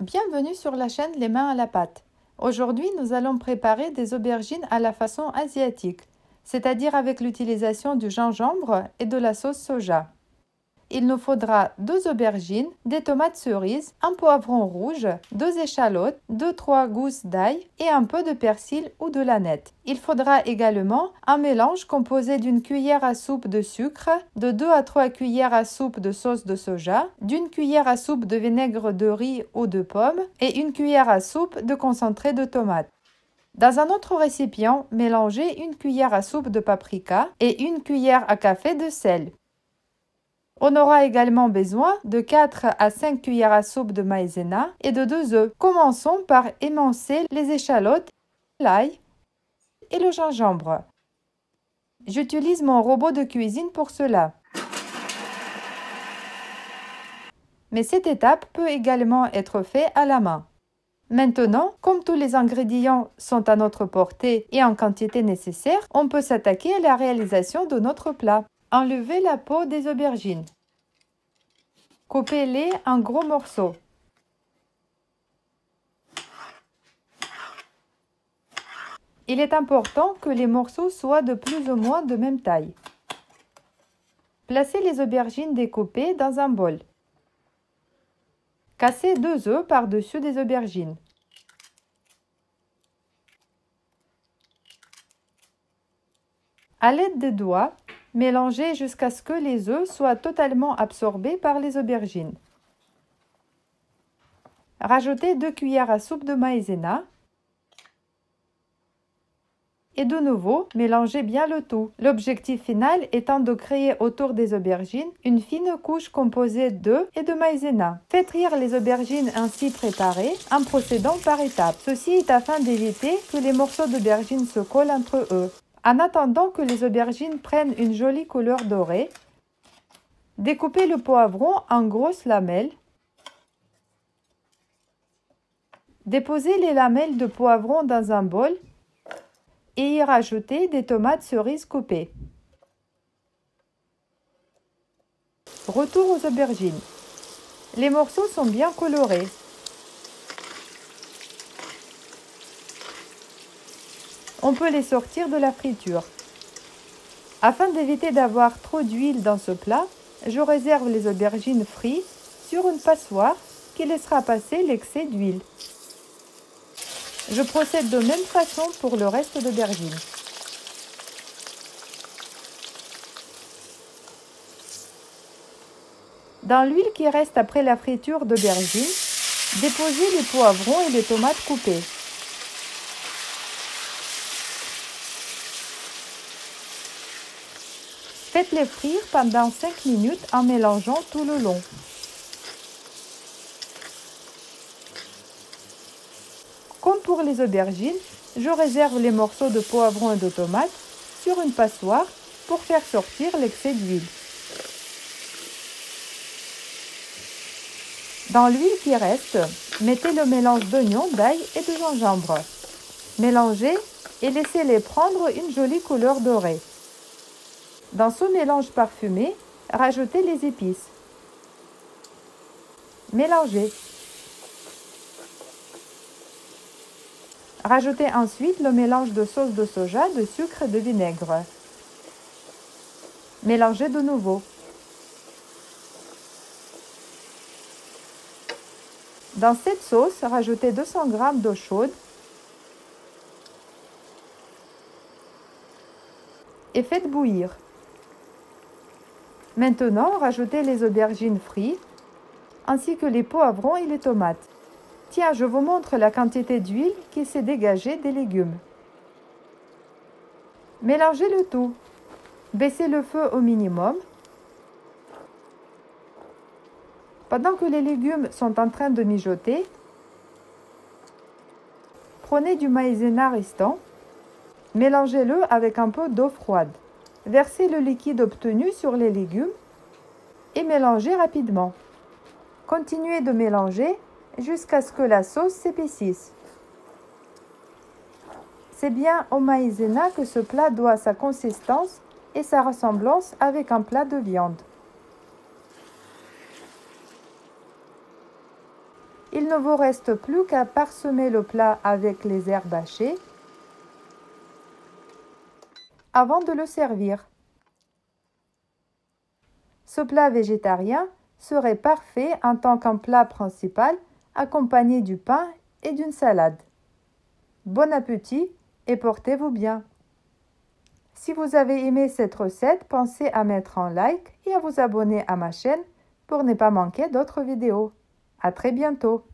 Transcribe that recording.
Bienvenue sur la chaîne Les mains à la pâte. Aujourd'hui, nous allons préparer des aubergines à la façon asiatique, c'est-à-dire avec l'utilisation du gingembre et de la sauce soja. Il nous faudra 2 aubergines, des tomates cerises, un poivron rouge, 2 échalotes, 2-3 gousses d'ail et un peu de persil ou de l'aneth. Il faudra également un mélange composé d'une cuillère à soupe de sucre, de 2 à 3 cuillères à soupe de sauce de soja, d'une cuillère à soupe de vinaigre de riz ou de pomme et une cuillère à soupe de concentré de tomate. Dans un autre récipient, mélangez une cuillère à soupe de paprika et une cuillère à café de sel. On aura également besoin de 4 à 5 cuillères à soupe de maïzena et de 2 œufs. Commençons par émincer les échalotes, l'ail et le gingembre. J'utilise mon robot de cuisine pour cela. Mais cette étape peut également être faite à la main. Maintenant, comme tous les ingrédients sont à notre portée et en quantité nécessaire, on peut s'attaquer à la réalisation de notre plat. Enlevez la peau des aubergines. Coupez-les en gros morceaux. Il est important que les morceaux soient de plus ou moins de même taille. Placez les aubergines découpées dans un bol. Cassez 2 œufs par-dessus des aubergines. À l'aide des doigts, mélangez jusqu'à ce que les œufs soient totalement absorbés par les aubergines. Rajoutez 2 cuillères à soupe de maïzena. Et de nouveau, mélangez bien le tout. L'objectif final étant de créer autour des aubergines une fine couche composée d'œufs et de maïzena. Faites cuire les aubergines ainsi préparées en procédant par étapes. Ceci est afin d'éviter que les morceaux d'aubergines se collent entre eux. En attendant que les aubergines prennent une jolie couleur dorée, découpez le poivron en grosses lamelles. Déposez les lamelles de poivron dans un bol et y rajoutez des tomates cerises coupées. Retour aux aubergines. Les morceaux sont bien colorés. On peut les sortir de la friture. Afin d'éviter d'avoir trop d'huile dans ce plat, je réserve les aubergines frites sur une passoire qui laissera passer l'excès d'huile. Je procède de même façon pour le reste d'aubergines. Dans l'huile qui reste après la friture d'aubergines, déposez les poivrons et les tomates coupées. Faites-les frire pendant 5 minutes en mélangeant tout le long. Comme pour les aubergines, je réserve les morceaux de poivron et de tomates sur une passoire pour faire sortir l'excès d'huile. Dans l'huile qui reste, mettez le mélange d'oignons, d'ail et de gingembre. Mélangez et laissez-les prendre une jolie couleur dorée. Dans ce mélange parfumé, rajoutez les épices. Mélangez. Rajoutez ensuite le mélange de sauce de soja, de sucre et de vinaigre. Mélangez de nouveau. Dans cette sauce, rajoutez 200 g d'eau chaude et faites bouillir. Maintenant, rajoutez les aubergines frites ainsi que les poivrons et les tomates. Tiens, je vous montre la quantité d'huile qui s'est dégagée des légumes. Mélangez le tout. Baissez le feu au minimum. Pendant que les légumes sont en train de mijoter, prenez du maïzena restant, mélangez-le avec un peu d'eau froide. Versez le liquide obtenu sur les légumes et mélangez rapidement. Continuez de mélanger jusqu'à ce que la sauce s'épaississe. C'est bien au maïzena que ce plat doit sa consistance et sa ressemblance avec un plat de viande. Il ne vous reste plus qu'à parsemer le plat avec les herbes hachées avant de le servir. Ce plat végétarien serait parfait en tant qu'un plat principal accompagné du pain et d'une salade. Bon appétit et portez-vous bien! Si vous avez aimé cette recette, pensez à mettre un like et à vous abonner à ma chaîne pour ne pas manquer d'autres vidéos. À très bientôt!